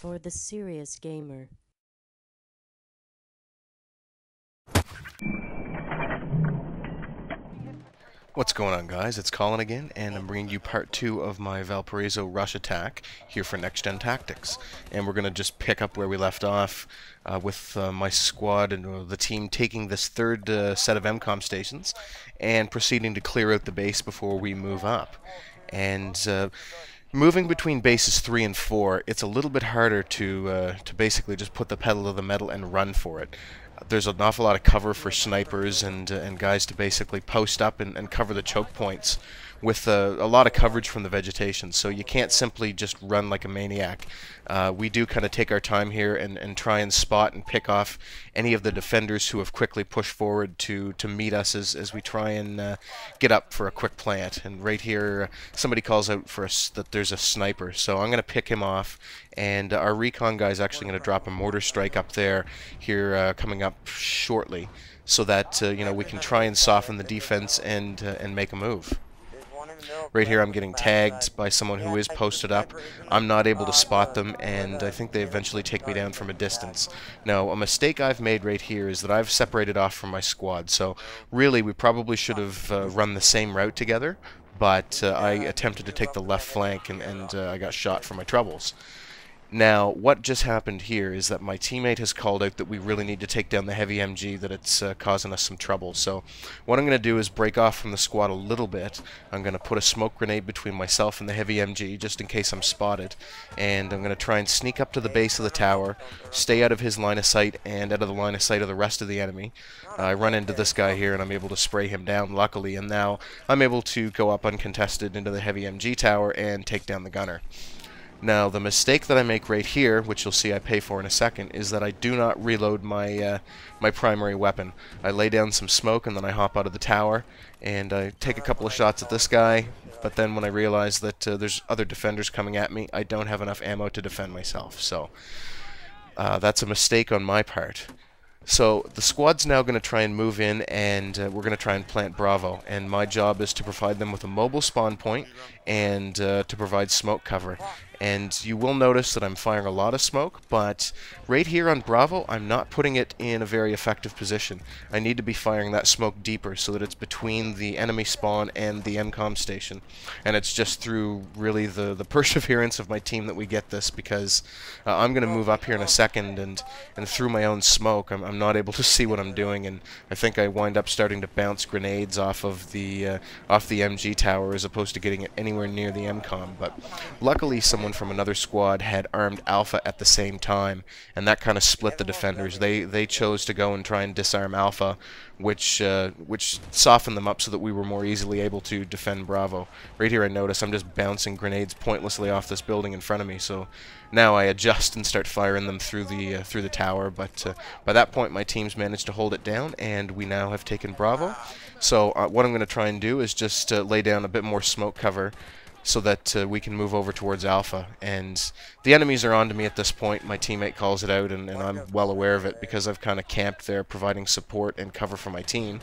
for the serious gamer. What's going on, guys? It's Colin again, and I'm bringing you part 2 of my Valparaiso rush attack here for Next Gen Tactics. And we're going to just pick up where we left off with my squad and the team taking this third set of MCOM stations and proceeding to clear out the base before we move up. And moving between bases 3 and 4, it's a little bit harder to basically just put the pedal to the metal and run for it. There's an awful lot of cover for snipers and guys to basically post up and cover the choke points with a lot of coverage from the vegetation, so you can't simply just run like a maniac. We do kind of take our time here and try and spot and pick off any of the defenders who have quickly pushed forward to meet us as we try and get up for a quick plant. And right here, somebody calls out for us that there's a sniper, so I'm going to pick him off, and our recon guy is actually going to drop a mortar strike up there here coming up shortly, so that we can try and soften the defense and make a move. Right here I'm getting tagged by someone who is posted up. I'm not able to spot them, and I think they eventually take me down from a distance. Now, a mistake I've made right here is that I've separated off from my squad, so really we probably should have run the same route together, but I attempted to take the left flank and I got shot for my troubles. Now, what just happened here is that my teammate has called out that we really need to take down the heavy MG, that it's causing us some trouble. So what I'm going to do is break off from the squad a little bit. I'm going to put a smoke grenade between myself and the heavy MG, just in case I'm spotted. And I'm going to try and sneak up to the base of the tower, stay out of his line of sight and out of the line of sight of the rest of the enemy. I run into this guy here and I'm able to spray him down, luckily, and now I'm able to go up uncontested into the heavy MG tower and take down the gunner. Now, the mistake that I make right here, which you'll see I pay for in a second, is that I do not reload my my primary weapon. I lay down some smoke and then I hop out of the tower and I take a couple of shots at this guy, but then when I realize that there's other defenders coming at me, I don't have enough ammo to defend myself. So that's a mistake on my part. So the squad's now going to try and move in, and we're going to try and plant Bravo, and my job is to provide them with a mobile spawn point and to provide smoke cover. And you will notice that I'm firing a lot of smoke, but right here on Bravo, I'm not putting it in a very effective position. I need to be firing that smoke deeper so that it's between the enemy spawn and the MCOM station. And it's just through really the perseverance of my team that we get this, because I'm going to move up here in a second, and through my own smoke, I'm not able to see what I'm doing, and I think I wind up starting to bounce grenades off of the MG tower as opposed to getting it anywhere near the MCOM. But luckily, someone from another squad had armed Alpha at the same time, and that kind of split the defenders. They chose to go and try and disarm Alpha, which softened them up so that we were more easily able to defend Bravo. Right here I notice I'm just bouncing grenades pointlessly off this building in front of me, so now I adjust and start firing them through the tower, but by that point my team's managed to hold it down, and we now have taken Bravo. So what I'm going to try and do is just lay down a bit more smoke cover so that we can move over towards Alpha. And the enemies are onto me at this point. My teammate calls it out, and I'm well aware of it because I've kind of camped there providing support and cover for my team.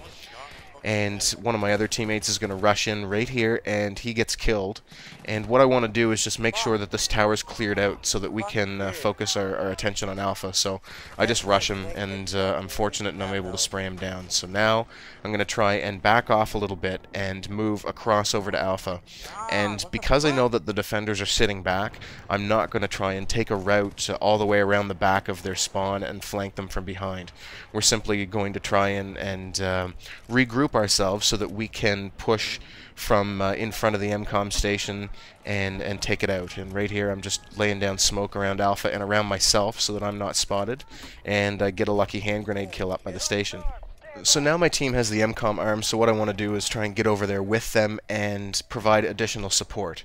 And one of my other teammates is going to rush in right here, and he gets killed. And what I want to do is just make sure that this tower is cleared out so that we can focus our attention on Alpha. So I just rush him, and I'm fortunate and I'm able to spray him down. So now I'm going to try and back off a little bit and move across over to Alpha. And because I know that the defenders are sitting back, I'm not going to try and take a route all the way around the back of their spawn and flank them from behind. We're simply going to try and regroup ourselves so that we can push from in front of the MCOM station and take it out. And right here I'm just laying down smoke around Alpha and around myself so that I'm not spotted, and I get a lucky hand grenade kill up by the station. So now my team has the MCOM arms, so what I want to do is try and get over there with them and provide additional support.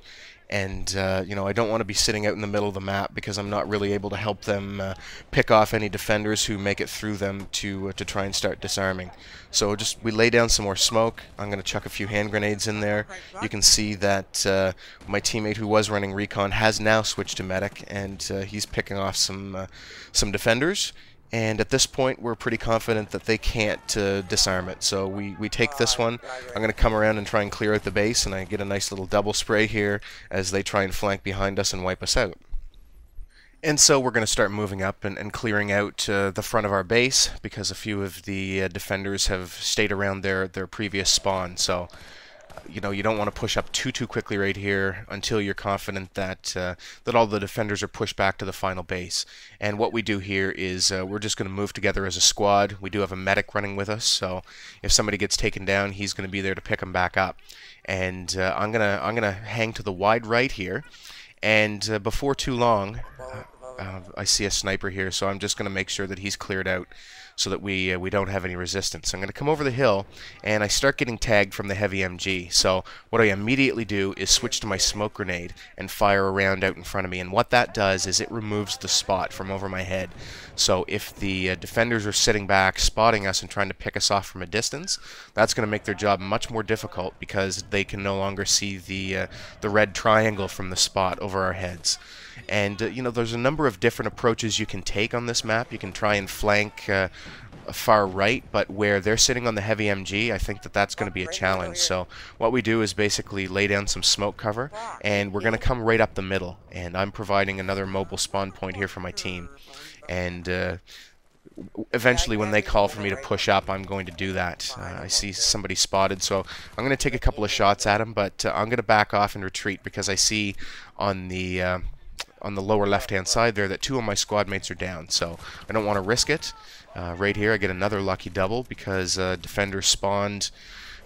And I don't want to be sitting out in the middle of the map because I'm not really able to help them pick off any defenders who make it through them to try and start disarming. So we lay down some more smoke. I'm going to chuck a few hand grenades in there. You can see that my teammate who was running recon has now switched to medic, and he's picking off some defenders. And at this point, we're pretty confident that they can't disarm it. So we take this one. I'm going to come around and try and clear out the base, and I get a nice little double spray here as they try and flank behind us and wipe us out. And so we're going to start moving up and clearing out the front of our base because a few of the defenders have stayed around their previous spawn. So you know, you don't want to push up too quickly right here until you're confident that that all the defenders are pushed back to the final base. And what we do here is we're just going to move together as a squad. We do have a medic running with us, so if somebody gets taken down, he's going to be there to pick them back up. And I'm gonna hang to the wide right here, and before too long, I see a sniper here, so I'm just going to make sure that he's cleared out so that we don't have any resistance. I'm going to come over the hill, and I start getting tagged from the heavy MG. So what I immediately do is switch to my smoke grenade and fire a round out in front of me. And what that does is it removes the spot from over my head. So if the defenders are sitting back, spotting us and trying to pick us off from a distance, that's going to make their job much more difficult because they can no longer see the red triangle from the spot over our heads. And you know, there's a number of different approaches you can take on this map. You can try and flank far right, but where they're sitting on the heavy MG, I think that that's going to be a challenge. So what we do is basically lay down some smoke cover, and we're going to come right up the middle. And I'm providing another mobile spawn point here for my team. And eventually when they call for me to push up, I'm going to do that. I see somebody spotted, so I'm going to take a couple of shots at him, but I'm going to back off and retreat because I see on the lower left-hand side there that two of my squad mates are down, so I don't want to risk it. Right here I get another lucky double because defender spawned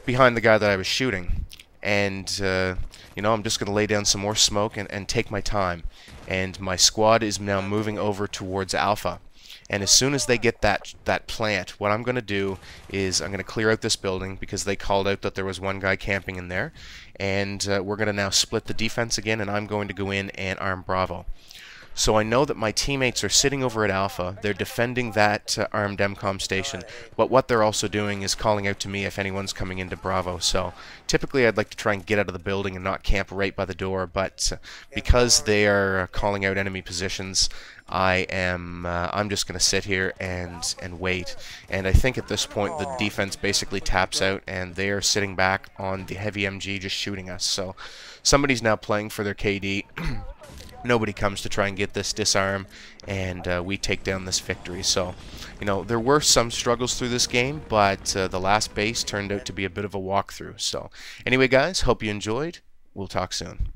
behind the guy that I was shooting. And you know, I'm just going to lay down some more smoke and take my time. And my squad is now moving over towards Alpha. And as soon as they get that plant, what I'm going to do is I'm going to clear out this building because they called out that there was one guy camping in there. And we're going to now split the defense again, and I'm going to go in and arm Bravo. So I know that my teammates are sitting over at Alpha. They're defending that armed MCOM station. But what they're also doing is calling out to me if anyone's coming into Bravo. So typically I'd like to try and get out of the building and not camp right by the door. But because they are calling out enemy positions, I'm just going to sit here and wait. And I think at this point the defense basically taps out, and they are sitting back on the heavy MG just shooting us. So somebody's now playing for their KD. Nobody comes to try and get this disarm, and we take down this victory. So, you know, there were some struggles through this game, but the last base turned out to be a bit of a walkthrough. So, anyway, guys, hope you enjoyed. We'll talk soon.